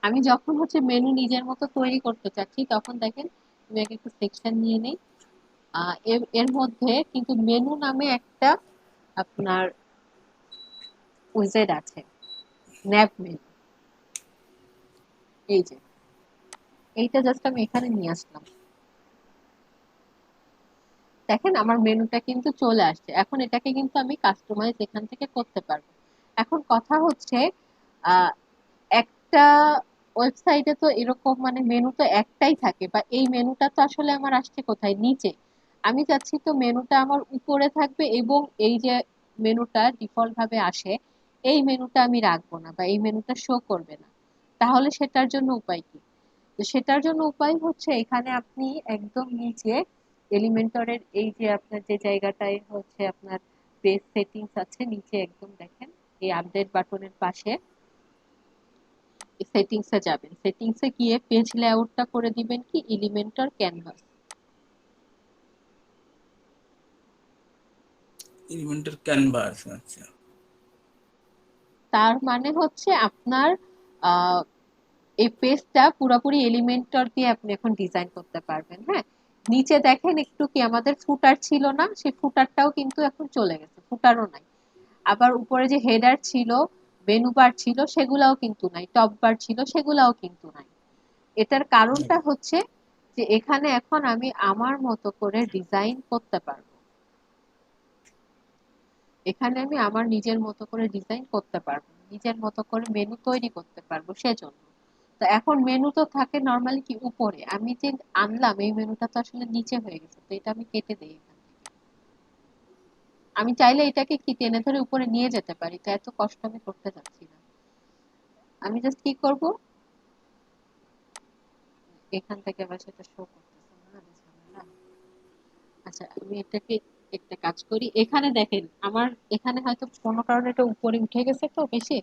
আমি যখন হচ্ছে মেনু নিজের মতো তৈরি করতে চাচ্ছি তখন দেখেন আমি আগে একটু সেকশন নিয়ে নেই। এর এর মধ্যে কিন্তু মেনু নামে একটা আপনার উইজেট আছে, ন্যাব মেনু। এই যে এইটা জাস্ট আমি এখানে নিয়ে আসলাম, দেখেন আমার মেনুটা কিন্তু চলে আসছে। এখন এটাকে কিন্তু আমি কাস্টমাইজ এখান থেকে করতে পারবো। এখন কথা হচ্ছে আহ, একটা ওয়েবসাইটে তো এরকম মানে মেনু তো একটাই থাকে, বা এই মেনুটা তো আসলে আমার আসছে কোথায়, নিচে। আমি চাচ্ছি তো মেনুটা আমার উপরে থাকবে, এবং এই যে মেনুটা ডিফল্ট ভাবে আসে এই মেনুটা আমি রাখবো না, বা এই মেনুটা শো করবে না। তাহলে সেটার জন্য উপায় কি? তো সেটার জন্য উপায় হচ্ছে এখানে আপনি একদম নিচে এলিমেন্টরের এই যে আপনার যে জায়গাটায় হচ্ছে আপনার পেজ সেটিংস আছে, নিচে একদম দেখেন এই আপডেট বাটনের পাশে সেটিংসে যাবেন। সেটিংসে গিয়ে পেজ লেআউটটা করে দিবেন কি এলিমেন্টর ক্যানভাস। এলিমেন্টাল ক্যানভাস, আচ্ছা। তার মানে হচ্ছে আপনার আহ, এই পেজটা পুরোপুরি এলিমেন্টর দিয়ে আপনি এখন ডিজাইন করতে পারবেন। হ্যাঁ, নিচে দেখেন একটু কি আমাদের ফুটার ছিল না, সেই ফুটারটাও কিন্তু এখন চলে গেছে, ফুটারও নাই। আবার উপরে যে হেডার ছিল, মেনু বার ছিল, সেগুলাও কিন্তু নাই, টপ বার ছিল, সেগুলাও কিন্তু নাই। এটার কারণটা হচ্ছে যে এখানে এখন আমি আমার মতো করে ডিজাইন করতে পারবো। এখানে আমি আমার নিজের মতো করে ডিজাইন করতে পারবো, নিজের মতো করে মেনু তৈরি করতে পারবো সেজন্য। তো এখন মেনু তো থাকে নর্মালি কি উপরে, আমি যে আনলাম এই মেনুটা তো আসলে নিচে হয়ে গেছে, তো এটা আমি কেটে দিই এখান থেকে। আমি চাইলে এটাকে কি টেনে ধরে উপরে নিয়ে যেতে পারি, তো এত কষ্ট আমি করতে যাচ্ছি না। আমি জাস্ট কি করব, এখান থেকে আবার সেটা শো করতেছে না, আরে ঝামেলা। আচ্ছা আমি এটাকে একটা কাজ করি, এখানে দেখেন আমার এখানে হয়তো কোনো কারণে এটা উপরে উঠে গেছে তো বেশি,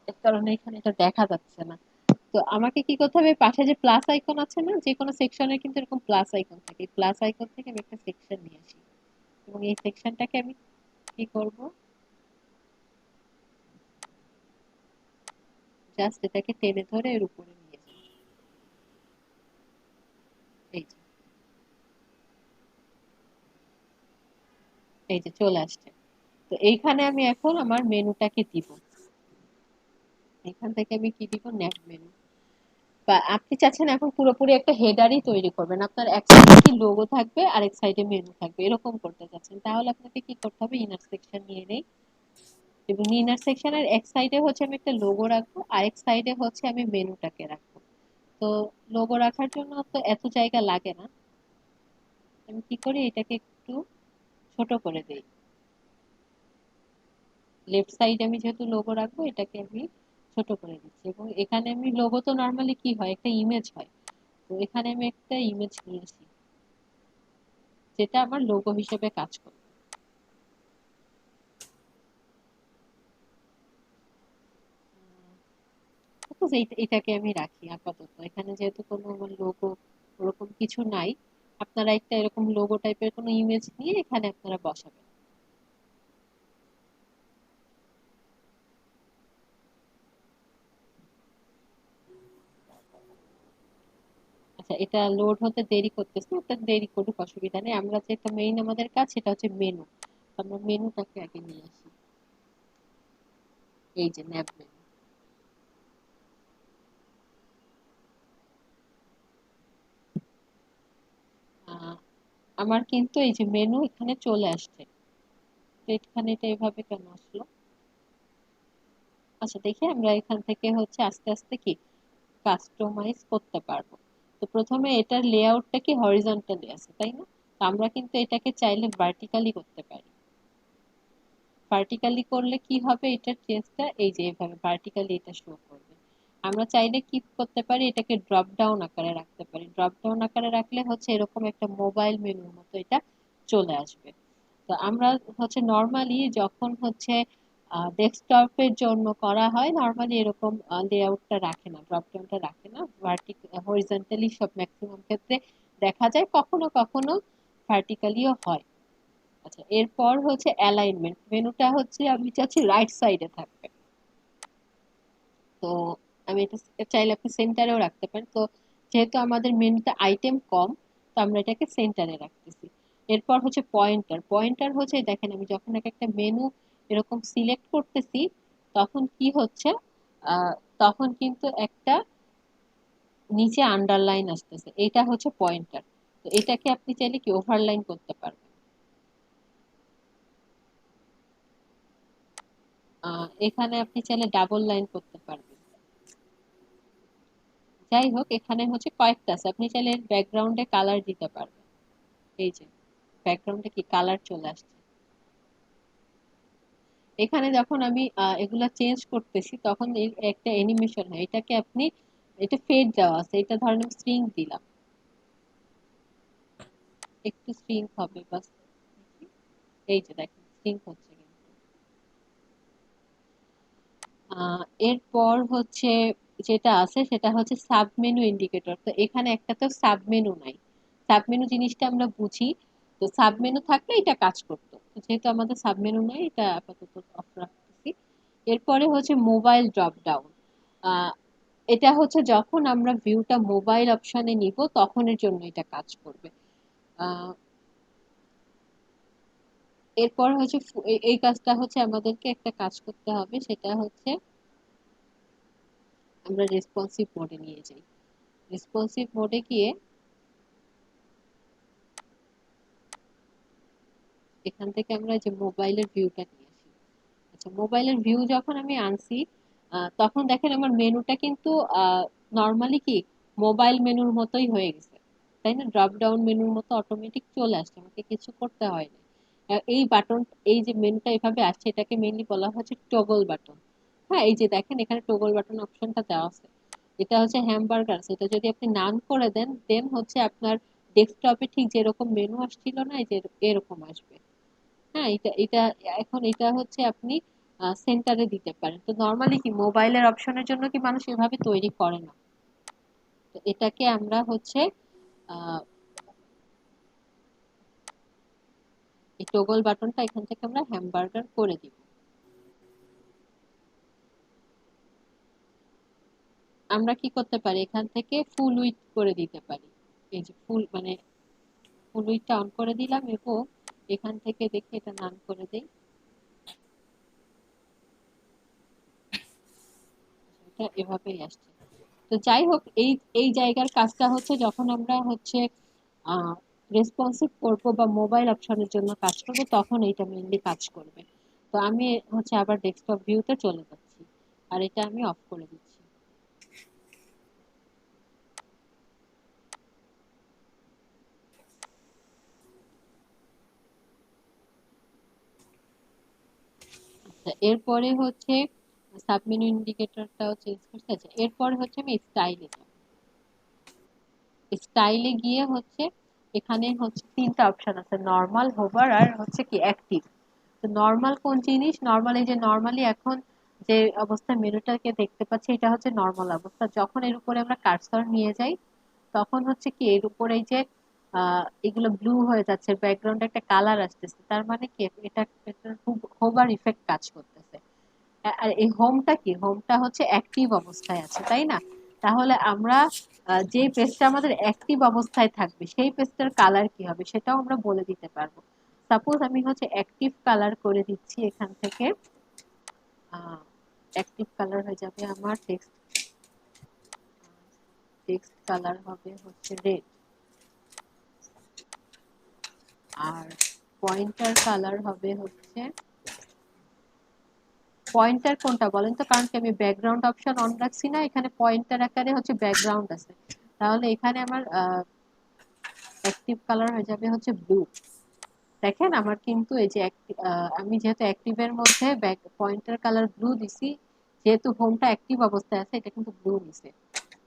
এর কারণে এখানে এটা দেখা যাচ্ছে না। তো আমাকে কি করতে হবে, পাশে যে প্লাস আইকন আছে না, যে কোনো সেকশনের কিন্তু এরকম প্লাস আইকন থাকে, প্লাস আইকন থেকে আমি একটা সেকশন নিয়ে আসি, এবং এই সেকশনটাকে আমি কি করব, জাস্ট এটাকে টেনে ধরে এর উপরে নিয়ে যাব। এই যে, এই যে চলে আসছে। তো এইখানে আমি এখন আমার মেনুটাকে দিব, এখান থেকে আমি কি দিব, ন্যাপ মেনু। বা আপনি চাচ্ছেন এখন পুরোপুরি একটা হেডারই তৈরি করবেন, আপনার এক সাইডে কি লোগো থাকবে আর এক সাইডে মেনু থাকবে, এরকম করতে চাচ্ছেন, তাহলে আপনাকে কি করতে হবে, ইনার সেকশন নিয়ে নেই, এবং ইনার সেকশনের এক সাইডে হচ্ছে আমি একটা লোগো রাখবো, আর এক সাইডে হচ্ছে আমি মেনুটাকে রাখবো। তো লোগো রাখার জন্য তো এত জায়গা লাগে না, আমি কি করি এটাকে একটু ছোট করে দেই। লেফট সাইডে আমি যেহেতু লোগো রাখবো, এটাকে আমি ছোট করে দিচ্ছি, এবং এখানে আমি লোগো তো নর্মালি কি হয়, একটা ইমেজ হয়, তো এখানে আমি একটা ইমেজ নিয়েছি যেটা আমার লোগো হিসেবে কাজ করবে। সাপোজ এটাকে আমি রাখি আপাতত, এখানে যেহেতু কোনো আমার লোগো ওরকম কিছু নাই, আপনারা একটা এরকম লোগো টাইপের কোনো ইমেজ নিয়ে এখানে আপনারা বসাবেন। আচ্ছা এটা লোড হতে দেরি করতেছে, এটা দেরি করুক, অসুবিধা নেই। আমরা যেটা মেইন আমাদের কাজ সেটা হচ্ছে মেনু, আমরা মেনুটাকে আগে নিয়ে আসি। এই যে ন্যাব মেনু, আমার কিন্তু এই যে মেনু এখানে চলে আসছে। তো এখানে এটা এভাবে কেন আসলো? আচ্ছা দেখি আমরা এখান থেকে হচ্ছে আস্তে আস্তে কি কাস্টমাইজ করতে পারবো। তো প্রথমে এটার লেআউটটা কি হরিজন্টালি আছে তাই না, তো আমরা কিন্তু এটাকে চাইলে ভার্টিক্যালি করতে পারি। ভার্টিক্যালি করলে কি হবে, এটার চেঞ্জটা এই যে এভাবে ভার্টিক্যালি এটা শো করবে। আমরা চাইলে কি করতে পারি, এটাকে ড্রপ ডাউন আকারে রাখতে পারি, ড্রপ ডাউন আকারে রাখলে হচ্ছে এরকম একটা মোবাইল মেনুর মতো এটা চলে আসবে। তো আমরা হচ্ছে নর্মালি যখন হচ্ছে ডেস্কটপের জন্য করা হয়, নর্মালি এরকম লেআউটটা রাখে না, ড্রপ ডাউনটা রাখে না, হরিজন্টালি সব ম্যাক্সিমাম ক্ষেত্রে দেখা যায়, কখনো কখনো ভার্টিক্যালিও হয়। আচ্ছা এরপর হচ্ছে অ্যালাইনমেন্ট, মেনুটা হচ্ছে আমি চাচ্ছি রাইট সাইডে থাকবে। তো আমি এটা চাইলে আপনি সেন্টারেও রাখতে পারেন। তো যেহেতু আমাদের মেনুতে আইটেম কম, তো আমরা এটাকে সেন্টারে রাখতেছি। এরপর হচ্ছে পয়েন্টার। পয়েন্টার হচ্ছে দেখেন আমি যখন একটা মেনু এরকম সিলেক্ট করতেছি, তখন কি হচ্ছে, আহ, তখন কিন্তু একটা নিচে আন্ডারলাইন আসতেছে, এটা হচ্ছে পয়েন্টার। তো এটাকে আপনি চাইলে কি ওভারলাইন করতে পারবেন। এখানে আপনি চাইলে ডাবল লাইন করতে পারবেন। যাই হোক, এখানে হচ্ছে কয়েকটা আছে, আপনি চাইলে ব্যাকগ্রাউন্ডে কালার দিতে পারবেন। এই যে ব্যাকগ্রাউন্ডে কি কালার চলে আসছে। এখানে যখন আমি এগুলা চেঞ্জ করতেছি, তখন একটা অ্যানিমেশন হয়, এটাকে আপনি, এটা ফেড দেওয়া আছে, এটা ধরেন আমি স্ট্রিং দিলাম, একটু স্ট্রিং হবে বাস। এই যে দেখেন স্ট্রিং হচ্ছে কিন্তু। এরপর হচ্ছে যেটা আছে সেটা হচ্ছে সাবমেনু ইন্ডিকেটর। তো এখানে একটা তো সাবমেনু নাই, সাবমেনু জিনিসটা আমরা বুঝি। তো সাবমেনু থাকলে এটা কাজ করতো, তো যেহেতু আমাদের সাবমেনু নাই, এটা আপাতত অফ রাখতেছি। এরপরে হচ্ছে মোবাইল ড্রপ ডাউন। এটা হচ্ছে যখন আমরা ভিউটা মোবাইল অপশনে নিব তখনের জন্য এটা কাজ করবে। আহ, এরপর হচ্ছে এই কাজটা হচ্ছে আমাদেরকে একটা কাজ করতে হবে, সেটা হচ্ছে আমরা রেসপন্সিভ মোডে নিয়ে যাই। রেসপন্সিভ মোডে গিয়ে এখান থেকে আমরা যে মোবাইলের ভিউটা নিয়ে আসি। আচ্ছা, মোবাইলের ভিউ যখন আমি আনছি, তখন দেখেন আমার মেনুটা কিন্তু নর্মালি কি মোবাইল মেনুর মতোই হয়ে গেছে, তাই না? ড্রপ ডাউন মেনুর মতো অটোমেটিক চলে আসছে, আমাকে কিছু করতে হয় না। এই বাটন, এই যে মেনুটা এভাবে আসছে, এটাকে মেইনলি বলা হচ্ছে টগল বাটন। হ্যাঁ, এই যে দেখেন এখানে টগল বাটন অপশনটা দেওয়া আছে। এটা হচ্ছে হ্যামবার্গার, সেটা যদি আপনি নান করে দেন, দেন হচ্ছে আপনার ডেস্কটপে ঠিক যেরকম মেনু আসছিল না, এই যে এরকম আসবে। হ্যাঁ, এটা এটা এখন এটা হচ্ছে আপনি সেন্টারে দিতে পারেন। তো নর্মালি কি মোবাইলের অপশনের জন্য কি মানুষ এভাবে তৈরি করে না। তো এটাকে আমরা হচ্ছে আহ এই টগল বাটনটা এখান থেকে আমরা হ্যামবার্গার করে দিব। আমরা কি করতে পারি, এখান থেকে ফুল উইথ করে দিতে পারি। এই যে ফুল মানে ফুল উইথটা অন করে দিলাম, এবং এখান থেকে দেখে এটা নান করে দেই। এটা এভাবেই আসছে। তো যাই হোক, এই এই জায়গার কাজটা হচ্ছে যখন আমরা হচ্ছে রেসপন্সিভ করব বা মোবাইল অপশনের জন্য কাজ করব, তখন এইটা মেইনলি কাজ করবে। তো আমি হচ্ছে আবার ডেস্কটপ ভিউতে চলে যাচ্ছি, আর এটা আমি অফ করে দিচ্ছি। আচ্ছা, এরপরে হচ্ছে সাবমেনু ইন্ডিকেটরটাও চেঞ্জ করতে আছে। এরপরে হচ্ছে আমি স্টাইলে যাব। স্টাইলে গিয়ে হচ্ছে এখানে হচ্ছে তিনটা অপশন আছে, নর্মাল, হোভার আর হচ্ছে কি অ্যাক্টিভ। তো নর্মাল কোন জিনিস, নর্মাল এই যে নর্মালি এখন যে অবস্থা মেনুটাকে দেখতে পাচ্ছি, এটা হচ্ছে নর্মাল অবস্থা। যখন এর উপরে আমরা কার্সর নিয়ে যাই, তখন হচ্ছে কি এর উপরে এই যে এগুলো ব্লু হয়ে যাচ্ছে, ব্যাকগ্রাউন্ডে একটা কালার আসতেছে, তার মানে কি এটা এটা খুব হোভার ইফেক্ট কাজ করতেছে। আর এই হোমটা কি, হোমটা হচ্ছে অ্যাক্টিভ অবস্থায় আছে, তাই না? তাহলে আমরা যে পেজটা আমাদের অ্যাক্টিভ অবস্থায় থাকবে সেই পেজটার কালার কি হবে সেটাও আমরা বলে দিতে পারবো। সাপোজ আমি হচ্ছে অ্যাক্টিভ কালার করে দিচ্ছি এখান থেকে। অ্যাক্টিভ কালার হয়ে যাবে আমার টেক্সট, টেক্সট কালার হবে হচ্ছে রেড। আর পয়েন্টার কালার হবে হচ্ছে, পয়েন্টার কোনটা বলেন তো, কারণ কি আমি ব্যাকগ্রাউন্ড অপশন অন রাখছি না, এখানে পয়েন্টার আকারে হচ্ছে ব্যাকগ্রাউন্ড আছে। তাহলে এখানে আমার অ্যাক্টিভ কালার হয়ে যাবে হচ্ছে ব্লু। দেখেন আমার কিন্তু এই যে আমি যেহেতু অ্যাক্টিভের মধ্যে ব্যাক পয়েন্টার কালার ব্লু দিছি, যেহেতু হোমটা অ্যাক্টিভ অবস্থায় আছে, এটা কিন্তু ব্লু নিছে।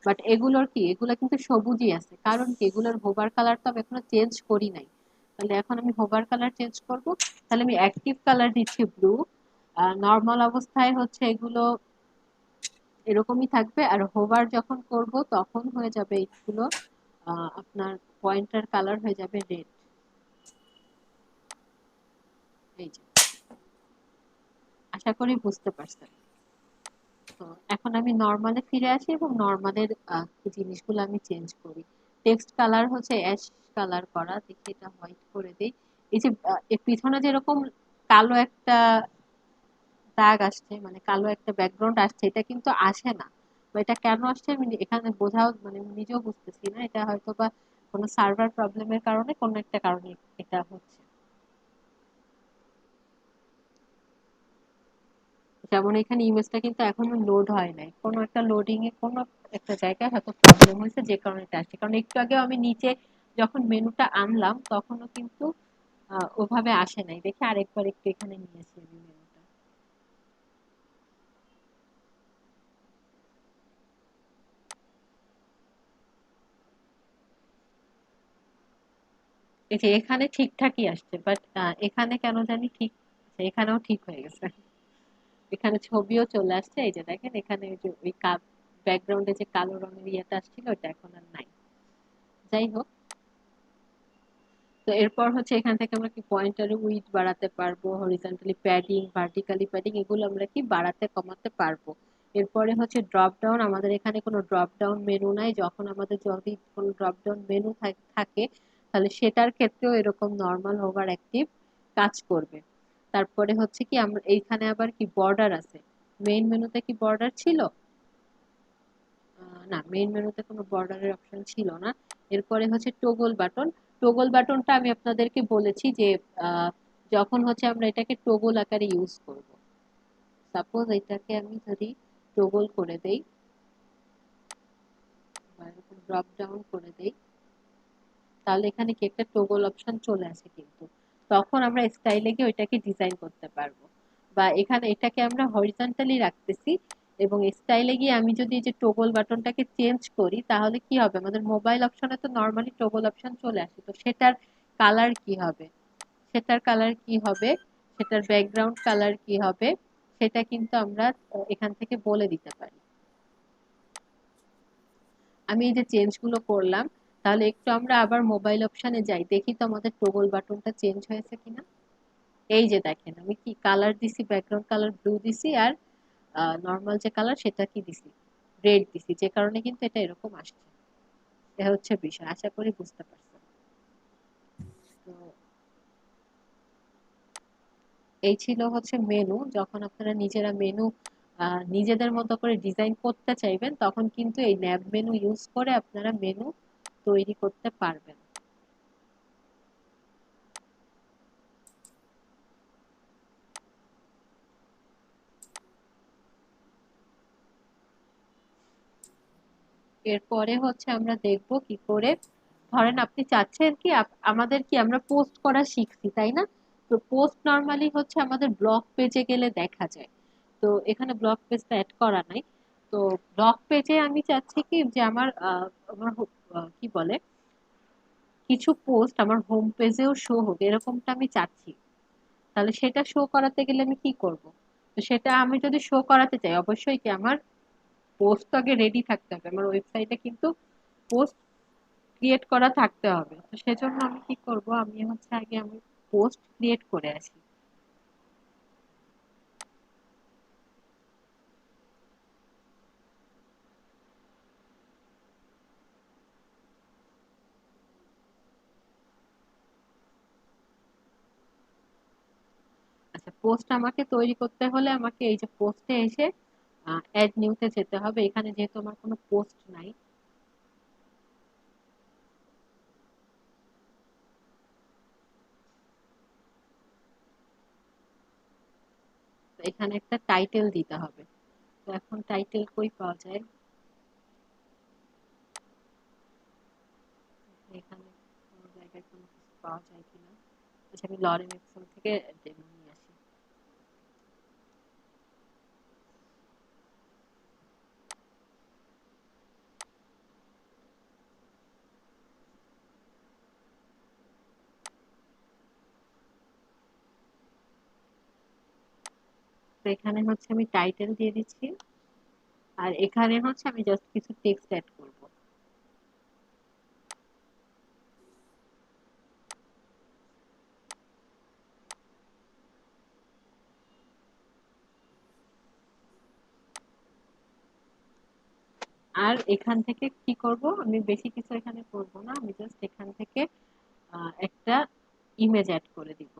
বাট এগুলোর কি, এগুলো কিন্তু সবুজই আছে, কারণ কি এগুলোর হোভার কালার তো আমি এখনো চেঞ্জ করি নাই। তাহলে এখন আমি হোভার কালার চেঞ্জ করব। তাহলে আমি অ্যাক্টিভ কালার দিচ্ছি ব্লু, নর্মাল অবস্থায় হচ্ছে এগুলো এরকমই থাকবে, আর হোভার যখন করব তখন হয়ে যাবে এইগুলো আপনার পয়েন্টার কালার হয়ে যাবে রেড। এই যে, আশা করি বুঝতে পারছেন। তো এখন আমি নরমালে ফিরে আসি এবং নরমালের জিনিসগুলো আমি চেঞ্জ করি। টেক্সট কালার হচ্ছে অ্যাশ কালার করা, দেখি এটা হোয়াইট করে দিই। এই যে এর পিছনে যেরকম কালো একটা দাগ আসছে, মানে কালো একটা ব্যাকগ্রাউন্ড আসছে, এটা কিন্তু আসে না। বা এটা কেন আসছে আমি এখানে বোঝাও, মানে নিজেও বুঝতেছি না। এটা হয়তো বা কোনো সার্ভার প্রবলেমের কারণে, কোনো একটা কারণে এটা হচ্ছে। যেমন এখানে ইমেজটা কিন্তু এখনো লোড হয় নাই, কোনো একটা লোডিং এ কোনো একটা জায়গায় হয়তো প্রবলেম হয়েছে, যে কারণে এটা আসছে। কারণ একটু আগে আমি নিচে যখন মেনুটা আনলাম তখনও কিন্তু ওভাবে আসে নাই। দেখে আরেকবার একটু এখানে নিয়েছি আমি মেনুটা। এই যে এখানে ঠিকঠাকই আসছে, বাট এখানে কেন জানি ঠিক, আচ্ছা, এখানেও ঠিক হয়ে গেছে। এখানে ছবিও চলে আসছে, এই যে দেখেন এখানে ওই যে ওই ব্যাকগ্রাউন্ডে যে কালো রঙের ইয়েটা আসছিল ওটা এখন আর নাই। যাই হোক, তো এরপর হচ্ছে এখান থেকে আমরা কি পয়েন্টারে উইডথ বাড়াতে পারবো, হরিজন্টালি প্যাডিং, ভার্টিক্যালি প্যাডিং, এগুলো আমরা কি বাড়াতে কমাতে পারবো। এরপরে হচ্ছে ড্রপ ডাউন, আমাদের এখানে কোনো ড্রপ ডাউন মেনু নাই। যখন আমাদের যদি কোনো ড্রপ ডাউন মেনু থাকে, তাহলে সেটার ক্ষেত্রেও এরকম নর্মাল ওভার অ্যাক্টিভ কাজ করবে। তারপরে হচ্ছে কি আমরা এইখানে আবার কি বর্ডার আছে, মেইন মেনুতে কি বর্ডার ছিল? না, মেইন মেনুতে কোনো বর্ডারের অপশন ছিল না। এরপরে হচ্ছে টগল বাটন। টগল বাটনটা আমি আপনাদেরকে বলেছি যে আহ, যখন হচ্ছে আমরা এটাকে টগল আকারে ইউজ করব। সাপোজ এটাকে আমি যদি টগল করে দেই বা এরকম ড্রপ ডাউন করে দেই, তাহলে এখানে কি একটা টগল অপশন চলে আসে কিন্তু। তখন আমরা স্টাইলে গিয়ে ওইটাকে ডিজাইন করতে পারবো। বা এখানে এটাকে আমরা হরিজন্টালি রাখতেছি, এবং স্টাইলে গিয়ে আমি যদি এই যে টগল বাটনটাকে চেঞ্জ করি, তাহলে কি হবে, আমাদের মোবাইল অপশনে তো নর্মালি টগল অপশন চলে আসে, তো সেটার কালার কি হবে, সেটার কালার কি হবে, সেটার ব্যাকগ্রাউন্ড কালার কি হবে, সেটা কিন্তু আমরা এখান থেকে বলে দিতে পারি। আমি এই যে চেঞ্জ গুলো করলাম, তাহলে একটু আমরা আবার মোবাইল অপশনে যাই, দেখি তো আমাদের টগল বাটনটা চেঞ্জ হয়েছে কিনা। এই যে দেখেন আমি কি কালার দিছি, ব্যাকগ্রাউন্ড কালার ব্লু দিছি, আর নর্মাল যে কালার সেটা কি দিছি, রেড দিছি, যে কারণে কিন্তু এটা এরকম আসছে। এটা হচ্ছে বিষয়, আশা করি বুঝতে পারছেন। তো এই ছিল হচ্ছে মেনু। যখন আপনারা নিজেরা মেনু নিজেদের মতো করে ডিজাইন করতে চাইবেন, তখন কিন্তু এই ন্যাব মেনু ইউজ করে আপনারা মেনু তৈরি করতে পারবেন। এরপরে হচ্ছে আমরা দেখব কি করে, ধরেন আপনি চাচ্ছেন কি আমাদের কি আমরা পোস্ট করা শিখছি, তাই না? তো পোস্ট নরমালি হচ্ছে আমাদের ব্লগ পেজে গেলে দেখা যায়। তো এখানে ব্লগ পেজটা অ্যাড করা নাই। তো ব্লগ পেজে আমি চাচ্ছি কি যে আমার আমার কি বলে, কিছু পোস্ট আমার হোম পেজেও শো হোক, এরকমটা আমি চাচ্ছি। তাহলে সেটা শো করাতে গেলে আমি কি করব? তো সেটা আমি যদি শো করাতে চাই, অবশ্যই কি আমার পোস্ট তো আগে রেডি থাকতে হবে, আমার ওয়েবসাইটে কিন্তু পোস্ট ক্রিয়েট করা থাকতে হবে। তো সেজন্য আমি কি করব, আমি হচ্ছে আগে আমি পোস্ট ক্রিয়েট করে আসি। আচ্ছা, পোস্ট আমাকে তৈরি করতে হলে আমাকে এই যে পোস্টে এসে অ্যাড নিউতে যেতে হবে। এখানে যেহেতু আমার কোনো পোস্ট নাই, তো এখানে একটা টাইটেল দিতে হবে। তো এখন টাইটেল কই পাওয়া যায়, এখানে কোনো জায়গায় কোনো কিছু পাওয়া যায় কিনা। আচ্ছা, আমি লরেন এক্সেল থেকে ডেমো নিয়ে আসি। তো এখানে হচ্ছে আমি টাইটেল দিয়ে দিচ্ছি, আর এখানে হচ্ছে আমি জাস্ট কিছু টেক্সট অ্যাড করব। আর এখান থেকে কি করব, আমি বেশি কিছু এখানে করব না, আমি জাস্ট এখান থেকে একটা ইমেজ অ্যাড করে দিব।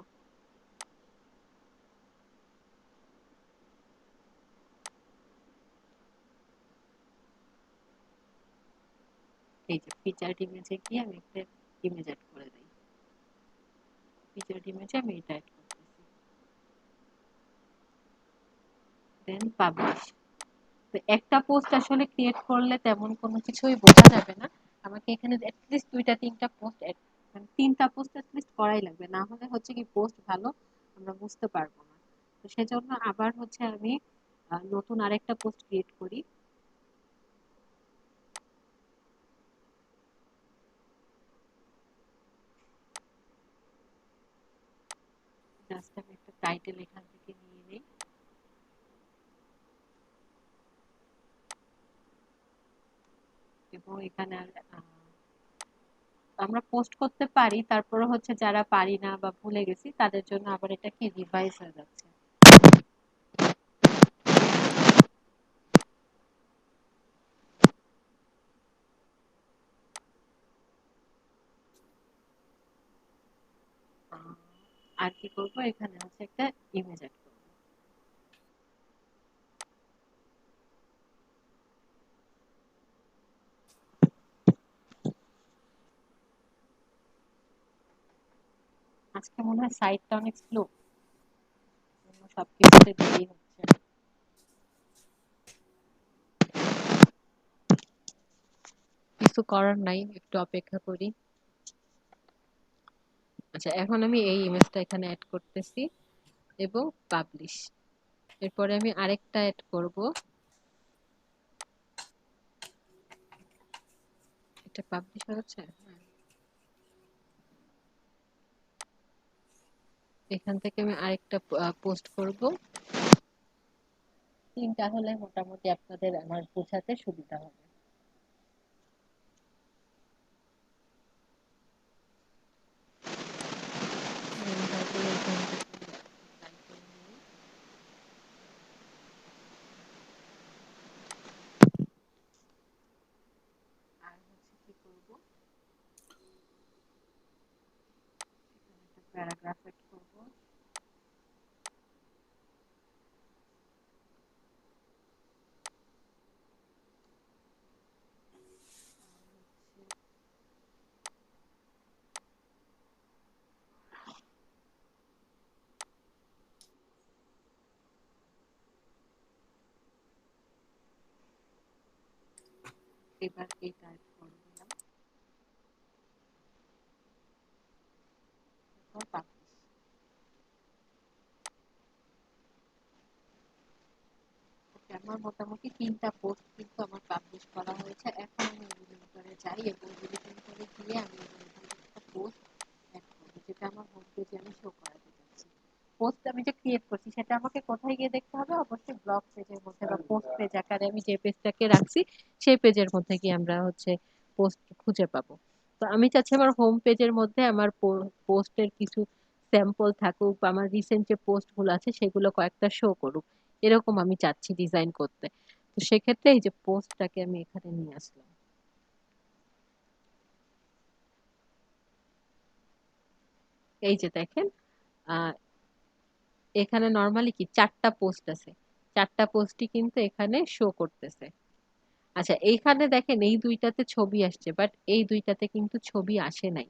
এই যে ফিচার্ড ইমেজে গিয়ে আমি একটা ইমেজ অ্যাড করে দিই। ফিচার্ড ইমেজে আমি এটা অ্যাড করতেছি, দেন পাবলিশ। তো একটা পোস্ট আসলে ক্রিয়েট করলে তেমন কোনো কিছুই বোঝা যাবে না। আমাকে এখানে এটলিস্ট ২টা ৩টা পোস্ট মানে ৩টা পোস্ট এটলিস্ট করাই লাগবে। না হলে হচ্ছে কি পোস্ট ভালো আমরা বুঝতে পারবো না। তো সেজন্য আবার হচ্ছে আমি নতুন আরেকটা পোস্ট ক্রিয়েট করি। জাস্ট আমি একটা টাইটেল এখান থেকে নিয়ে নেই এবং এখানে আর আমরা পোস্ট করতে পারি, তারপরে হচ্ছে যারা পারি না বা ভুলে গেছি তাদের জন্য আবার এটা কি রিভাইজ হয়ে যাচ্ছে। আহ, আর কি করব, এখানে হচ্ছে একটা ইমেজ অ্যাড করব। আজকে মনে হয় সাইটটা অনেক স্লো, সবকিছুতে দেরি হচ্ছে। কিছু করার নাই, একটু অপেক্ষা করি। আচ্ছা, এখন আমি এই ইমেজটা এখানে অ্যাড করতেছি এবং পাবলিশ। এরপরে আমি আরেকটা অ্যাড করব, এটা পাবলিশ হচ্ছে। হ্যাঁ, এখান থেকে আমি আরেকটা পোস্ট করব। ৩টা হলে মোটামুটি আপনাদের আমার বোঝাতে সুবিধা হবে। তারপরে এখান থেকে title নিয়ে, আর হচ্ছে কি করব, এখানে একটা প্যারাগ্রাফ এড করব। এবার এইটা অ্যাড করে দিলাম, এরপর পাবলিশ। ওকে, আমার মোটামুটি ৩টা পোস্ট কিন্তু আমার পাবলিশ করা হয়েছে। এখন আমি এডিটরে যাই এবং এডিটরে গিয়ে আমি একটা পোস্ট অ্যাড করব, যেটা আমার হোম পেজে আমি শো করাতে চাচ্ছি। পোস্ট আমি যে ক্রিয়েট করছি সেটা আমাকে কোথায় গিয়ে দেখতে হবে, অবশ্যই ব্লগ পেজের মধ্যে বা পোস্ট পেজ আকারে আমি যে পেজটাকে রাখছি সেই পেজের মধ্যে গিয়ে আমরা হচ্ছে পোস্ট খুঁজে পাবো। তো আমি চাচ্ছি আমার হোম পেজের মধ্যে আমার পোস্টের কিছু স্যাম্পল থাকুক বা আমার রিসেন্ট যে পোস্ট গুলো আছে সেগুলো কয়েকটা শো করুক, এরকম আমি চাচ্ছি ডিজাইন করতে। তো সেক্ষেত্রে এই যে পোস্টটাকে আমি এখানে নিয়ে আসলাম। এই যে দেখেন, আহ এখানে নর্মালি কি 4টা পোস্ট আছে, 4টা পোস্টই কিন্তু এখানে শো করতেছে। আচ্ছা, এইখানে দেখেন এই 2টাতে ছবি আসছে, বাট এই 2টাতে কিন্তু ছবি আসে নাই।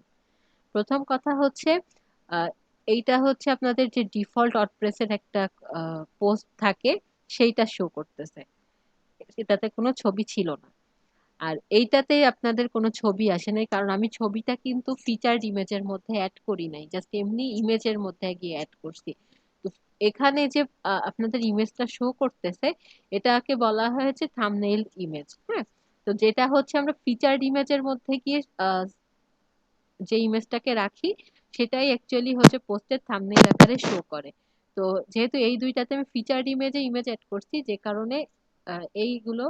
প্রথম কথা হচ্ছে আহ, এইটা হচ্ছে আপনাদের যে ডিফল্ট ওয়ার্ডপ্রেসের একটা পোস্ট থাকে সেইটা শো করতেছে, এটাতে কোনো ছবি ছিল না। আর এইটাতে আপনাদের কোনো ছবি আসে নাই, কারণ আমি ছবিটা কিন্তু ফিচার্ড ইমেজের মধ্যে অ্যাড করি নাই, জাস্ট এমনি ইমেজের মধ্যে গিয়ে অ্যাড করছি। তো এখানে যে আপনাদের ইমেজটা শো করতেছে এটাকে বলা হয়েছে থাম্বনেইল ইমেজ। হ্যাঁ, তো যেটা হচ্ছে আমরা ফিচার্ড ইমেজের মধ্যে গিয়ে যে ইমেজটাকে রাখি সেটাই অ্যাকচুয়ালি হচ্ছে পোস্টের থাম্বনেইল আকারে শো করে। তো যেহেতু এই 2টাতে আমি ফিচার্ড ইমেজ অ্যাড করছি, যে কারণে এইগুলো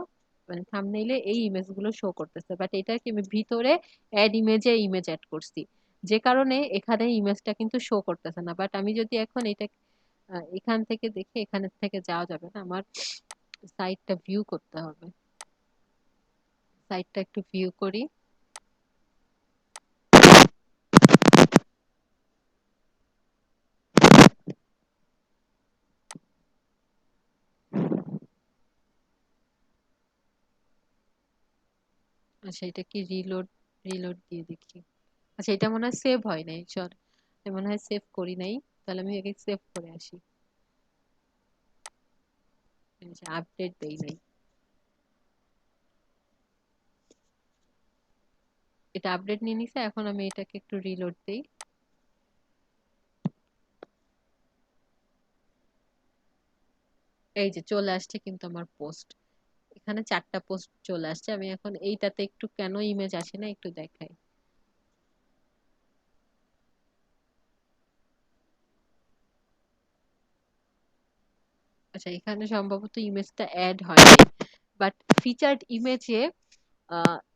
মানে থাম্বনেইলে এই ইমেজগুলো শো করতেছে, বাট এটা কি আমি ভিতরে অ্যাড ইমেজে ইমেজ অ্যাড করছি, যে কারণে এখানে ইমেজটা কিন্তু শো করতেছে না। বাট আমি যদি এখন এটা এখান থেকে দেখি, এখান থেকে যাওয়া যাবে না, আমার সাইটটা ভিউ করতে হবে। সাইটটা একটু ভিউ করি। আচ্ছা, এটা কি রিলোড? রিলোড দিয়ে দেখি। আচ্ছা, এটা মনে হয় সেভ হয় নাই। চল, এটা মনে হয় সেভ করি নাই। তাহলে আমি আগে সেভ করে আসি। আপডেট দেই নাই। এটা আপডেট নিয়ে নিছে। এখন আমি এটাকে একটু রিলোড দেই। এই যে চলে আসছে কিন্তু আমার পোস্ট। এখানে 4টা পোস্ট চলে আসছে। আমি এখন এইটাতে একটু কেন ইমেজ আসে না একটু দেখাই। আচ্ছা, এখানে সম্ভবত ইমেজটা অ্যাড হয়নি। বাট ফিচারড ইমেজে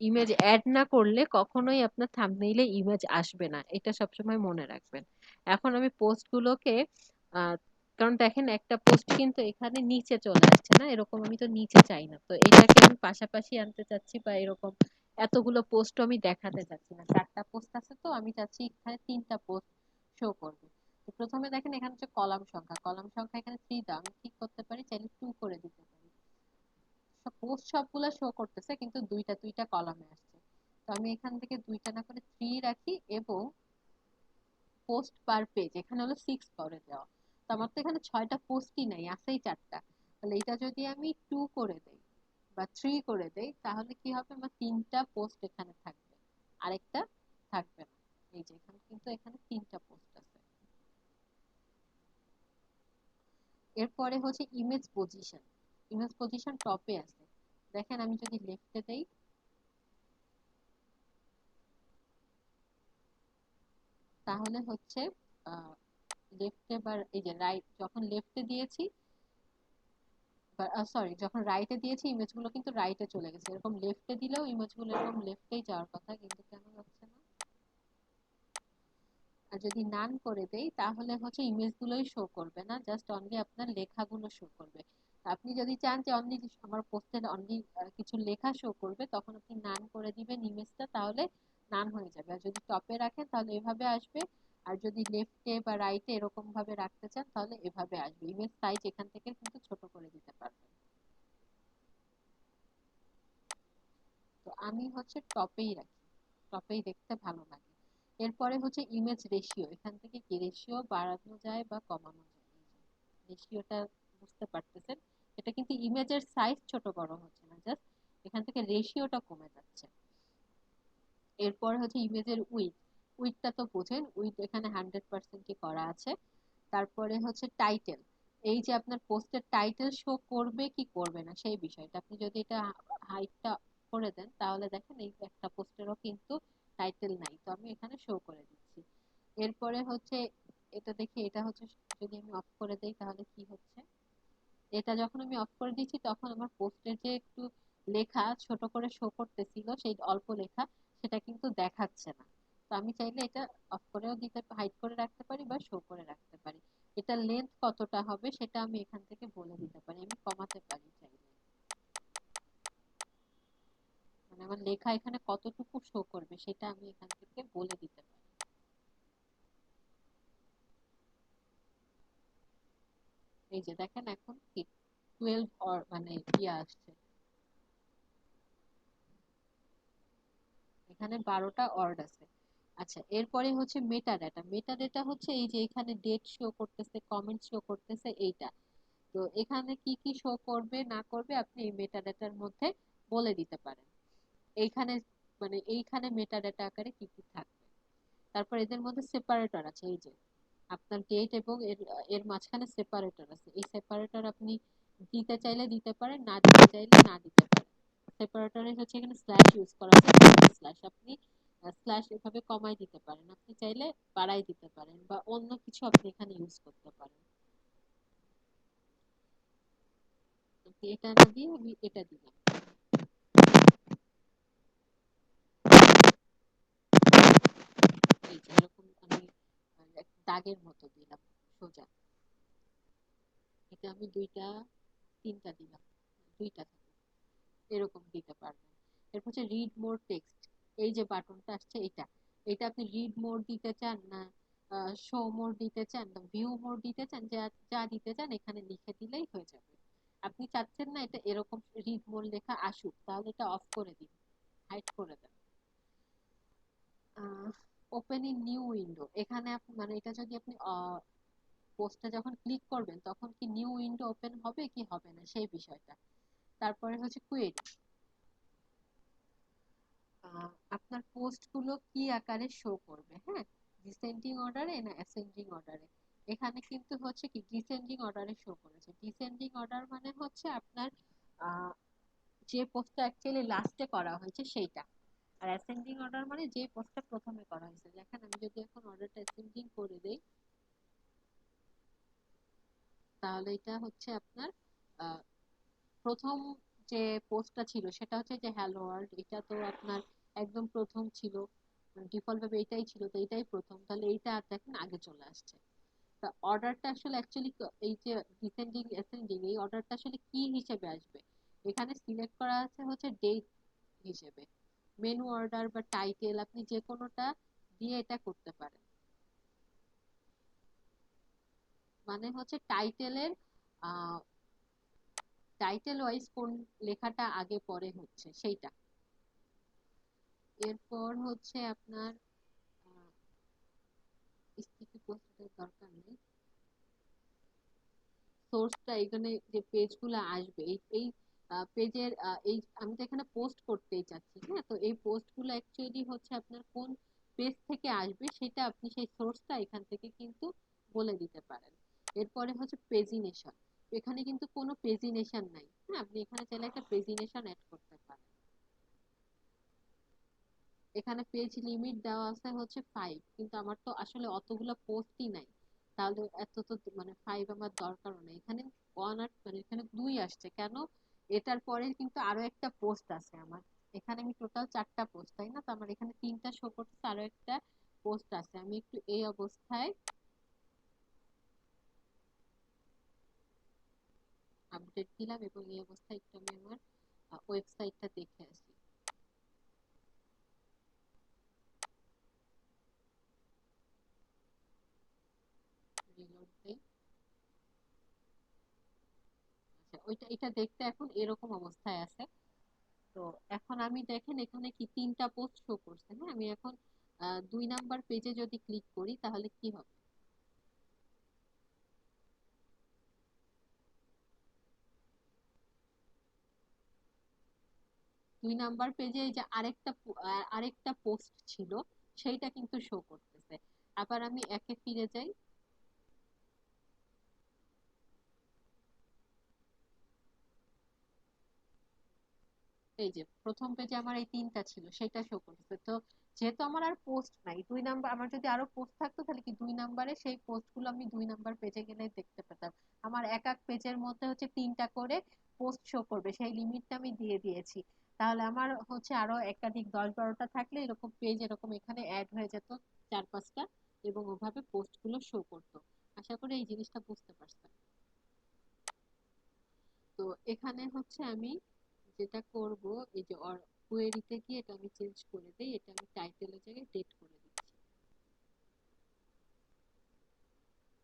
ইমেজ অ্যাড না করলে কখনোই আপনার থাম্বনেইলে ইমেজ আসবে না, এটা সবসময় মনে রাখবেন। এখন আমি পোস্টগুলোকে আহ, কারণ দেখেন একটা পোস্ট কিন্তু এখানে নিচে চলে আসছে না, এরকম আমি তো নিচে চাই না, তো এটাকে আমি পাশাপাশি আনতে চাচ্ছি, বা এরকম এতগুলো পোস্ট আমি দেখাতে চাচ্ছি না। 4টা পোস্ট আছে, তো আমি চাচ্ছি এখানে 3টা পোস্ট শো করবে। তো প্রথমে দেখেন এখানে হচ্ছে কলাম সংখ্যা এখানে 3 দাও, আমি ঠিক করতে পারি, চাইলে 2 করে দিতে পারি। পোস্ট সবগুলা শো করতেছে কিন্তু দুইটা দুইটা কলামে আসছে। তো আমি এখান থেকে দুইটা না করে 3 রাখি, এবং পোস্ট পার পেজ এখানে হলো 6 করে দেওয়া। তো আমার তো এখানে 6টা পোস্টই নাই, আছেই 4টা। তাহলে এটা যদি আমি 2 করে দেই বা 3 করে দেই, তাহলে কি হবে, আমার 3টা পোস্ট এখানে থাকবে, আরেকটা থাকবে না। এই যে এখানে কিন্তু এখানে 3টা পোস্ট আছে। এরপরে হচ্ছে ইমেজ পজিশন। ইমেজ পজিশন টপে আছে। দেখেন আমি যদি লেফটে দেই, তাহলে হচ্ছে লেফটে বা এই যে রাইট, যখন লেফটে দিয়েছি, সরি, যখন রাইটে দিয়েছি ইমেজগুলো কিন্তু রাইটে চলে গেছে। এরকম লেফটে দিলেও ইমেজগুলো এরকম লেফটেই যাওয়ার কথা, কিন্তু কেন যাচ্ছে না। আর যদি নান করে দেই, তাহলে হচ্ছে ইমেজগুলোই শো করবে না, জাস্ট অনলি আপনার লেখাগুলো শো করবে। আপনি যদি চান যে অনলি আমার পোস্টের অনলি কিছু লেখা শো করবে, তখন আপনি নান করে দিবেন ইমেজটা, তাহলে নান হয়ে যাবে। আর যদি টপে রাখেন তাহলে এভাবে আসবে। আর যদি লেফটে বা রাইটে এরকম ভাবে রাখতে চান তাহলে এভাবে আসবে। ইমেজ সাইজ এখান থেকে কিন্তু ছোট করে দিতে পারবেন। তো আমি হচ্ছে টপেই রাখি, টপেই দেখতে ভালো লাগে। এরপরে হচ্ছে ইমেজ রেশিও, এখান থেকে কি রেশিও বাড়ানো যায় বা কমানো যায়। রেশিওটা বুঝতে পারতেছেন, এটা কিন্তু ইমেজের সাইজ ছোট বড় হচ্ছে না, জাস্ট এখান থেকে রেশিওটা কমে যাচ্ছে। এরপর হচ্ছে ইমেজের উইডথটা তো বোঝেন, উইডথ এখানে 100% করা আছে। তারপরে হচ্ছে টাইটেল, এই যে আপনার পোস্টের টাইটেল শো করবে কি করবে না সেই বিষয়টা, আপনি যদি এটা হাইটটা করে দেন, তাহলে দেখেন এই একটা পোস্টেরও কিন্তু টাইটেল নাই, তো আমি এখানে শো করে দিচ্ছি। এরপরে হচ্ছে এটা দেখি, এটা হচ্ছে যদি আমি অফ করে দেই তাহলে কি হচ্ছে। এটা যখন আমি অফ করে দিচ্ছি তখন আমার পোস্টের যে একটু লেখা ছোট করে শো করতেছিল, সেই অল্প লেখা, সেটা কিন্তু দেখাচ্ছে না। তো আমি চাইলে এটা অফ করেও দিতে, হাইড করে রাখতে পারি বা শো করে রাখতে পারি। এটা লেন্থ কতটা হবে সেটা আমি এখান থেকে বলে দিতে পারি, আমি কমাতে পারি চাইলে। মানে আমার লেখা এখানে কতটুকু শো করবে সেটা আমি এখান থেকে বলে দিতে পারি। এই যে দেখেন এখন কি 12 অর মানে ইয়ে আসছে, এখানে 12টা ওয়ার্ড আছে। আচ্ছা, এরপরে হচ্ছে মেটা ডেটা। মেটা ডেটা হচ্ছে এই যে এখানে ডেট শো করতেছে, কমেন্ট শো করতেছে, এইটা। তো এখানে কি কি শো করবে না করবে আপনি এই মেটা ডেটার মধ্যে বলে দিতে পারেন। এইখানে মানে এইখানে মেটা ডেটা আকারে কি কি থাকবে। তারপর এদের মধ্যে সেপারেটর আছে, এই যে আপনার ডেট এবং এর এর মাঝখানে সেপারেটর আছে, এই সেপারেটর আপনি দিতে চাইলে দিতে পারেন, না দিতে চাইলে না দিতে পারেন। সেপারেটরে হচ্ছে এখানে স্ল্যাশ ইউজ করা আছে, স্ল্যাশ আপনি স্ল্যাশ এভাবে কমাই দিতে পারেন, আপনি চাইলে বাড়াই দিতে পারেন, বা অন্য কিছু আপনি এখানে ইউজ করতে পারেন। আপনি এটা না দিয়ে আমি এটা দিলাম। এই যে এরকম আমি দাগের মতো দিলাম সোজা। এটা আমি 2টা 3টা দিলাম, 2টা থাকুক, এরকম দিতে পারবেন। এরপর হচ্ছে রিড মোর টেক্সট, এই যে বাটনটা আসছে এটা, এটা আপনি রিড মোর দিতে চান না শো মোর দিতে চান না ভিউ মোর দিতে চান, যা যা দিতে চান এখানে লিখে দিলেই হয়ে যাবে। আপনি চাচ্ছেন না এটা এরকম রিড মোর লেখা আসুক, তাহলে এটা অফ করে দিন, হাইড করে দেন। ওপেন ইন নিউ উইন্ডো, এখানে মানে এটা যদি আপনি পোস্টটা যখন ক্লিক করবেন তখন কি নিউ উইন্ডো ওপেন হবে কি হবে না সেই বিষয়টা। তারপরে হচ্ছে কুয়েরি, আপনার পোস্ট গুলো কি আকারে শো করবে, হ্যাঁ, ডিসেন্ডিং অর্ডারে না অ্যাসেন্ডিং অর্ডারে। এখানে কিন্তু হচ্ছে কি ডিসেন্ডিং অর্ডারে শো করেছে। ডিসেন্ডিং অর্ডার মানে হচ্ছে আপনার আহ, যে পোস্টটা অ্যাকচুয়ালি লাস্টে করা হয়েছে সেইটা, আর অ্যাসেন্ডিং অর্ডার মানে যে পোস্টটা প্রথমে করা হয়েছে। দেখেন আমি যদি এখন অর্ডারটা অ্যাসেন্ডিং করে দেই, তাহলে এটা হচ্ছে আপনার আহ, প্রথম যে পোস্টটা ছিল সেটা হচ্ছে যে হ্যালো ওয়ার্ল্ড, এটা তো আপনার একদম প্রথম ছিল, ডিফল্ট ভাবে এটাই ছিল, তো এটাই প্রথম, তাহলে এইটা আর দেখেন আগে চলে আসছে। তা অর্ডারটা আসলে অ্যাকচুয়ালি এই যে ডিসেন্ডিং অ্যাসেন্ডিং এই অর্ডারটা আসলে কি হিসেবে আসবে, এখানে সিলেক্ট করা আছে হচ্ছে ডেট হিসেবে। মেনু অর্ডার বা টাইটেল আপনি যে কোনোটা দিয়ে এটা করতে পারেন। মানে হচ্ছে টাইটেলের টাইটেল ওয়াইজ কোন লেখাটা আগে পরে হচ্ছে সেইটা। এরপর হচ্ছে আপনার স্টিকি পোস্টের দরকার নেই। সোর্সটা এখানে যে পেজগুলো আসবে এই এই পেজের এই আমি তো এখানে পোস্ট করতেই চাচ্ছি, হ্যাঁ, তো এই পোস্টগুলো অ্যাকচুয়ালি হচ্ছে আপনার কোন পেজ থেকে আসবে সেটা আপনি সেই সোর্সটা এখান থেকে কিন্তু বলে দিতে পারেন। এরপরে হচ্ছে পেজিনেশন, এখানে কিন্তু কোনো পেজিনেশন নাই, হ্যাঁ, আপনি এখানে চাইলে একটা পেজিনেশন অ্যাড করতে পারেন। এখানে পেজ লিমিট দেওয়া আছে হচ্ছে 5, কিন্তু আমার তো আসলে অতগুলো পোস্টই নাই, তাহলে এত তো মানে 5 আমার দরকারও নেই। এখানে ওয়ান আর মানে এখানে 2 আসছে কেন, এটার পরে কিন্তু আরো একটা পোস্ট আছে আমার, এখানে আমি টোটাল 4টা পোস্ট, তাই না, তো আমার এখানে 3টা শো করতেছে, আরো একটা পোস্ট আছে। আমি একটু এই অবস্থায় আপডেট দিলাম এবং এই অবস্থায় একটু আমি আমার ওয়েবসাইটটা দেখে আসি, রিলোড দেই। আচ্ছা ওইটা এটা দেখতে এখন এরকম অবস্থায় আছে। তো এখন আমি দেখেন এখানে কি 3টা পোস্ট শো করছে, হ্যাঁ, আমি এখন 2 নাম্বার পেজে যদি ক্লিক করি তাহলে কি হবে। 2 নাম্বার পেজে এই যে আরেকটা পোস্ট ছিল সেইটা কিন্তু শো করতেছে। আবার আমি একে ফিরে যাই, এই যে প্রথম পেজে আমার এই 3টা ছিল সেটা শো করতেছে। তো যেহেতু আমার আর পোস্ট নাই 2 নাম্বার, আমার যদি আরো পোস্ট থাকতো তাহলে কি 2 নাম্বারে সেই পোস্ট গুলো আমি 2 নাম্বার পেজে গেলে দেখতে পেতাম। আমার এক এক পেজের মধ্যে হচ্ছে 3টা করে পোস্ট শো করবে, সেই লিমিটটা আমি দিয়ে দিয়েছি। তাহলে আমার হচ্ছে আরো একাধিক 10-12টা থাকলে এরকম পেজ এরকম এখানে অ্যাড হয়ে যেত 4-5টা, এবং ওভাবে পোস্ট গুলো শো করতো। আশা করি এই জিনিসটা বুঝতে পারছেন। তো এখানে হচ্ছে আমি যেটা করব, এই যে কোয়েরিতে গিয়ে এটা আমি চেঞ্জ করে দেই, এটা আমি টাইটেলের জায়গায় ডেট করে দিচ্ছি,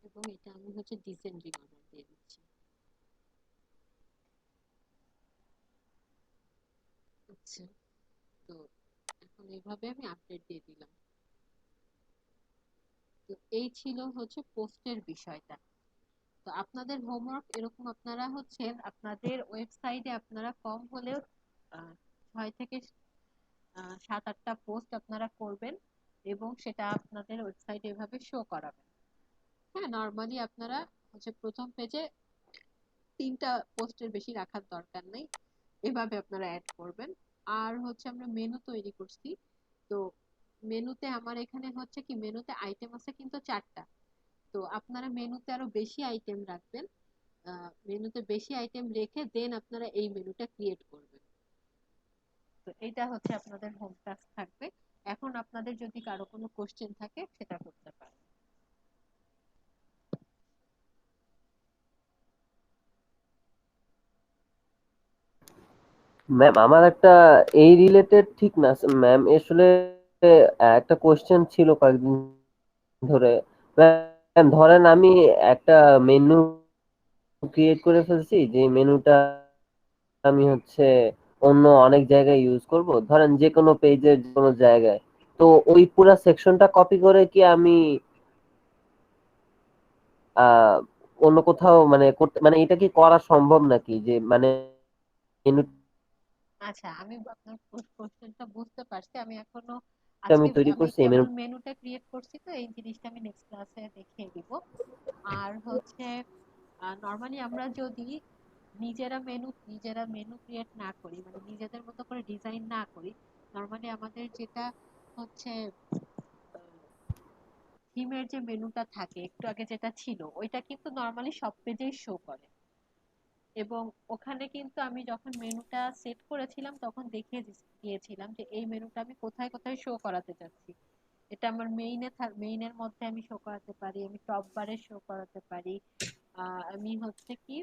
এবং এটা আমি হচ্ছে ডিসেন্ডিং অর্ডার দিয়ে দিচ্ছি। আচ্ছা, তো এখন এইভাবে আমি আপডেট দিয়ে দিলাম। তো এই ছিল হচ্ছে পোস্টের বিষয়টা। তো আপনাদের হোমওয়ার্ক এরকম, আপনারা হচ্ছে আপনাদের ওয়েবসাইটে আপনারা কম হলেও 6 থেকে 7-8টা পোস্ট আপনারা করবেন এবং সেটা আপনাদের ওয়েবসাইটে এভাবে শো করাবেন। হ্যাঁ, নর্মালি আপনারা হচ্ছে প্রথম পেজে 3টা পোস্টের বেশি রাখার দরকার নেই, এভাবে আপনারা অ্যাড করবেন। আর হচ্ছে আমরা মেনু তৈরি করছি, তো মেনুতে আমার এখানে হচ্ছে কি মেনুতে আইটেম আছে কিন্তু 4টা, তো আপনারা মেনুতে আরো বেশি আইটেম রাখবেন। মেনুতে বেশি আইটেম রেখে দেন আপনারা এই মেনুটা ক্রিয়েট করবেন। তো এটা হচ্ছে আপনাদের হোম টাস্ক থাকবে। এখন আপনাদের যদি কারো কোনো কোশ্চেন থাকে সেটা করতে পারেন। ম্যাম আমার একটা এই রিলেটেড ঠিক না ম্যাম, আসলে একটা কোশ্চেন ছিল কয়েকদিন ধরে। ম্যাম ধরেন আমি একটা মেনু ক্রিয়েট করে ফেলছি, যে মেনুটা আমি অন্য অনেক জায়গায় ইউজ করব, ধরেন যে কোনো পেজের যে কোনো জায়গায়। তো ওই পুরা সেকশনটা কপি করে কি আমি আহ অন্য কোথাও মানে করতে, মানে এটা কি করা সম্ভব নাকি, যে মানে মেনুটা আচ্ছা, আমি আপনার কোশ্চেনটা বুঝতে পারছি। আমি এখনো আমি আজকে তৈরি আমি করছি এই কেবল মেনু। মেনুটা ক্রিয়েট করছি, তো এই জিনিসটা আমি নেক্সট ক্লাসে দেখিয়ে দিব। আর হচ্ছে নর্মালি আমরা যদি নিজেরা মেনু ক্রিয়েট না করি, মানে নিজেদের মতো করে ডিজাইন না করি, নর্মালি আমাদের যেটা হচ্ছে থিমের যে মেনুটা থাকে, একটু আগে যেটা ছিল ওইটা কিন্তু নর্মালি সব পেজেই শো করে। এবং ওখানে কিন্তু আমি যখন মেনুটা সেট করেছিলাম তখন দেখিয়ে দিয়েছিলাম যে এই মেনুটা আমি কোথায় কোথায় শো করাতে চাচ্ছি। এটা আমার মেইনের মধ্যে আমি শো করাতে পারি, আমি টপ বারে শো করাতে পারি, আমি কি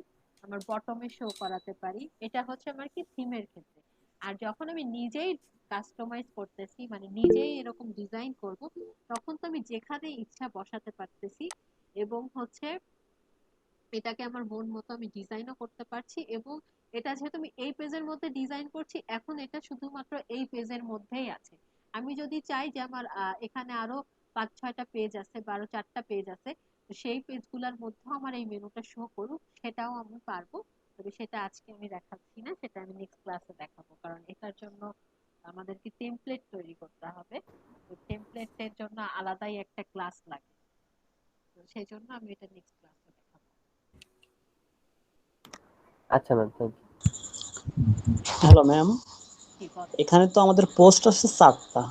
আমার বটমে শো করাতে পারি। এটা হচ্ছে আমার কি থিমের ক্ষেত্রে। আর যখন আমি নিজেই কাস্টমাইজ করতেছি, মানে নিজেই এরকম ডিজাইন করব, তখন তো আমি যেখানে ইচ্ছা বসাতে পারতেছি। এবং এটাকে আমার মন মতো আমি ডিজাইনও করতে পারছি। এবং এটা যেহেতু আমি এই পেজের মধ্যে ডিজাইন করছি, এখন এটা শুধুমাত্র এই পেজের মধ্যেই আছে। আমি যদি চাই যে আমার এখানে আরো 5-6টা পেজ আছে বা আরো 4টা পেজ আছে, তো সেই পেজগুলোর মধ্যেও আমার এই মেনুটা শো করুক, সেটাও আমি পারবো। তবে সেটা আজকে আমি দেখাচ্ছি না, সেটা আমি নেক্সট ক্লাসে দেখাবো, কারণ এটার জন্য আমাদেরকে টেমপ্লেট তৈরি করতে হবে। তো টেমপ্লেটের জন্য আলাদাই একটা ক্লাস লাগে। তো সেই জন্য আমি এটা নেক্সট ক্লাসে দেখাবো। আচ্ছা ma'am, thank you. Hello ma'am, কি বল। এখানে তো আমাদের পোস্ট আছে 4টা।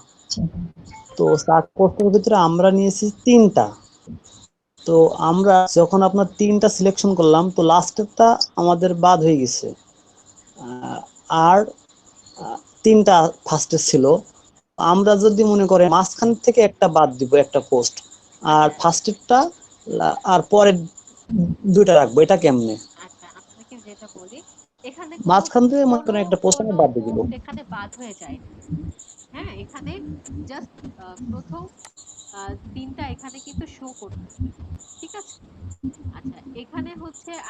তো 4 পোস্টের ভিতরে আমরা নিয়েছি 3টা। তো আমরা যখন আপনার 3টা সিলেকশন করলাম, তো লাস্টেরটা আমাদের বাদ হয়ে গেছে। আর 3টা ফার্স্টে ছিল। আমরা যদি মনে করেন মাঝখান থেকে একটা বাদ দিব, একটা পোস্ট, আর আচ্ছা, ফার্স্টেরটা আর পরের 2টা রাখবো, এটা কেমনে? আচ্ছা, আপনাকে যেটা বলি, এখানে মাঝখান থেকে মনে কোনো করেন একটা পোস্ট আমি কোনো বাদ দিয়ে দিব। পোস্ট এখানে বাদ হয়ে যায়নি। হ্যাঁ, এখানে জাস্ট প্রথম 3টা এখানে কিন্তু শো করতেছে। ঠিক আছে। আচ্ছা, এখানে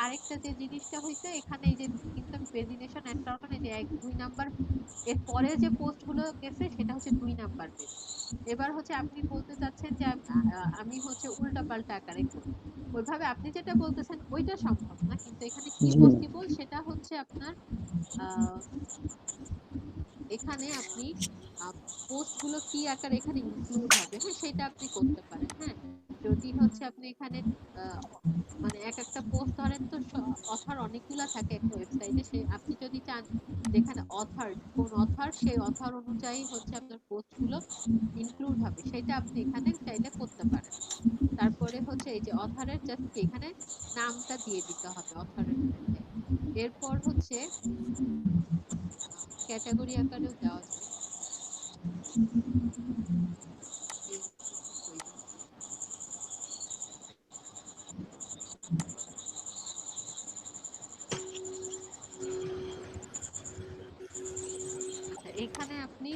আরেকটা যে জিনিসটা হইছে, এখানে এই যে কিন্তু আমি পেজিনেশন এড করার কারণে যে 1-2 নাম্বার এর পরে যে পোস্ট গুলো গেছে সেটা হচ্ছে 2 নাম্বার পেজ। এবার আপনি বলতে চাচ্ছেন যে আমি উল্টা পাল্টা আকারে করি। ওইভাবে আপনি যেটা বলতেছেন ওইটা সম্ভব না, কিন্তু এখানে কি জি ম্যাম। পসিবল সেটা আপনার আহ এখানে আপনি পোস্ট গুলো কি আকারে এখানে ইনক্লুড হবে, হ্যাঁ সেটা আপনি করতে পারেন। হ্যাঁ, যদি আপনি এখানে আহ, মানে এক একটা পোস্ট ধরেন, তো অথর অনেকগুলা থাকে একটা ওয়েবসাইটে, সে আপনি যদি চান যেখানে কোন অথর, সেই অথর অনুযায়ী আপনার পোস্ট গুলো ইনক্লুড হবে, সেটা আপনি এখানে চাইলে করতে পারেন। তারপরে এই যে অথরের জাস্ট কি এখানে নামটা দিয়ে দিতে হবে অথরের মধ্যে। এরপর ক্যাটাগরি আকারেও দেওয়া যায়। এই কই দিন। আচ্ছা, এখানে আপনি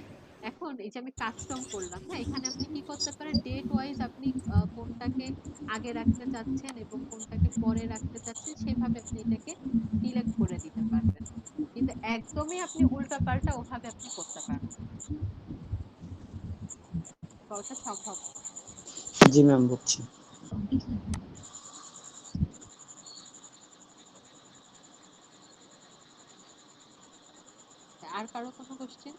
এখন এই যে আমি কাস্টম করলাম, হ্যাঁ এখানে আপনি কি করতে পারেন, ডেট ওয়াইজ আপনি কোনটাকে আগে রাখতে চাচ্ছেন এবং কোনটাকে পরে রাখতে চাচ্ছেন, সেভাবে আপনি এটাকে সিলেক্ট করে দিতে পারবেন। কিন্তু একদমই আপনি উল্টা পাল্টা ওভাবে আপনি করতে পারবেন না। বা ওটা সম্ভব না। জি ম্যাম, বুঝছি। আর কারো কোনো কোশ্চেন?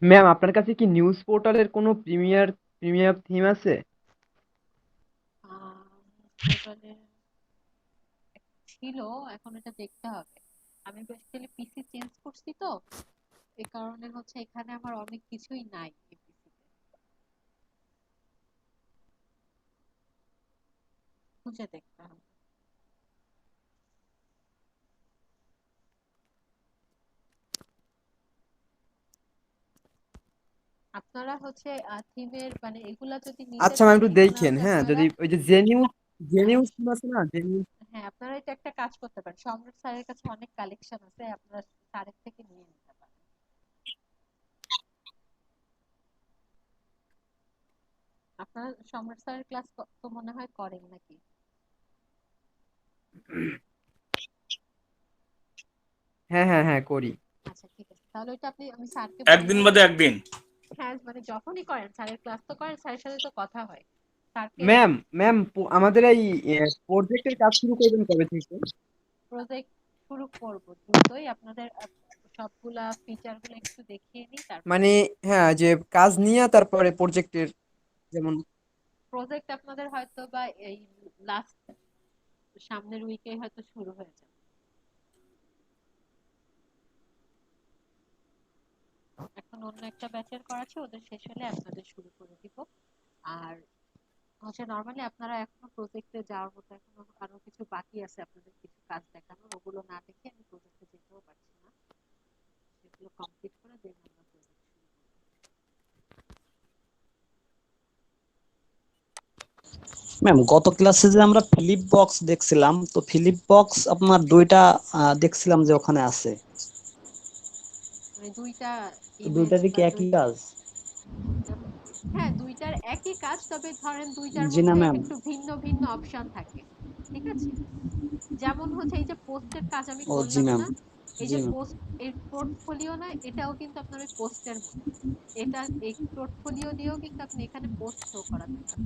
ম্যাম আপনার কাছে কি নিউজ পোর্টালের কোনো প্রিমিয়ার থিম আছে? পোর্টালে ছিল, এখন এটা দেখতে হবে। আমি বেসিক্যালি পিসি চেঞ্জ করছি, তো এই কারণে এখানে আমার অনেক কিছুই নাই এই পিসিতে। খুঁজে দেখতে হবে। আপনারা হচ্ছে থিমের মানে এগুলা যদি নিতে আচ্ছা ম্যাম, চান একটু এখানে দেখেন, হচ্ছে হ্যাঁ, আপনারা যদি ওই যে জেনিউস জেনিউস থিম আছে না, জেনিউস। হ্যাঁ আপনারা এটা একটা কাজ করতে পারেন, সম্রাট স্যারের কাছে অনেক কালেকশন আছে, আপনারা স্যারের থেকে নিয়ে নিতে পারেন। আপনারা সম্রাট স্যারের ক্লাস তো মনে হয় করেন নাকি? হ্যাঁ হ্যাঁ হ্যাঁ, করি। আচ্ছা ঠিক আছে, তাহলে ওইটা আমি স্যারকে একদিন বলবো। বাদে একদিন। হ্যাঁ মানে যখনই করেন স্যারের ক্লাস তো করেন, স্যারের সাথে তো কথা হয় স্যারকে। ম্যাম ম্যাম আমাদের এই প্রজেক্টের কাজ শুরু করবেন কবে থেকে? প্রজেক্ট শুরু করব দ্রুতই, আপনাদের সবগুলা ফিচার গুলো একটু দেখিয়ে নিই তারপর। মানে হ্যাঁ, যে কাজ নিয়ে তারপরে প্রজেক্টের, যেমন। প্রজেক্ট আপনাদের হয়তো বা এই লাস্ট সামনের উইকে হয়তো শুরু হয়ে যাবে। এখন অন্য একটা ব্যাচের করাচ্ছে, ওদের শেষ হলে আপনাদের শুরু করে দিব। আর হচ্ছে নর্মালি আপনারা এখনো প্রজেক্টে যাওয়ার মতো এখনো আরো কিছু বাকি আছে, আপনাদের কিছু কাজ দেখানোর, ওগুলো না দেখে আমি প্রজেক্টে যেতেও পারছি না। সেগুলো কমপ্লিট করে দেন আমরা প্রজেক্ট শুরু করব। ম্যাম গত ক্লাসে যে আমরা ফিলিপ বক্স দেখছিলাম, তো ফিলিপ বক্স আপনার দুইটা দেখছিলাম যে ওখানে আছে, মানে দুইটা তো ইমেজ দুইটারই বা কি একই কাজ? হ্যাঁ দুইটার একই কাজ, তবে ধরেন দুইটার জি না মধ্যে ম্যাম। একটু ভিন্ন ভিন্ন অপশন থাকে। ঠিক আছে, যেমন হচ্ছে এই যে পোস্টের কাজ আমি ও জি করলাম ম্যাম। না, এই জি যে ম্যাম। পোস্ট এর পোর্টফোলিও না, এটাও কিন্তু আপনার ওই পোস্টের মতো। এটা এই পোর্টফোলিও দিয়েও কিন্তু আপনি এখানে পোস্ট শো করাতে পারবেন।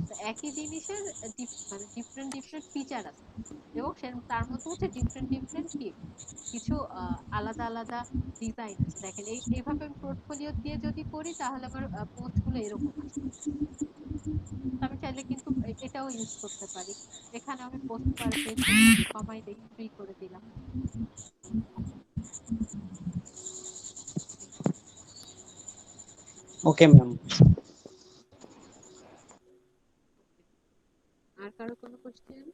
তো একই জিনিসের মানে ডিফারেন্ট ডিফারেন্ট ফিচার আছে, এবং তার মধ্যে হচ্ছে ডিফারেন্ট ডিফারেন্ট কি কিছু আলাদা আলাদা ডিজাইন আছে। দেখেন এইভাবে আমি পোর্টফোলিও দিয়ে যদি করি তাহলে আমার পোস্ট গুলো এরকম আসবে। তো আমি চাইলে কিন্তু এটাও ইউজ করতে পারি। এখানে আমি পোস্ট পার পেজ লিখছি, কমাই দেই, 3 করে দিলাম। Okay ma'am. আর কারো কোনো কোশ্চেন?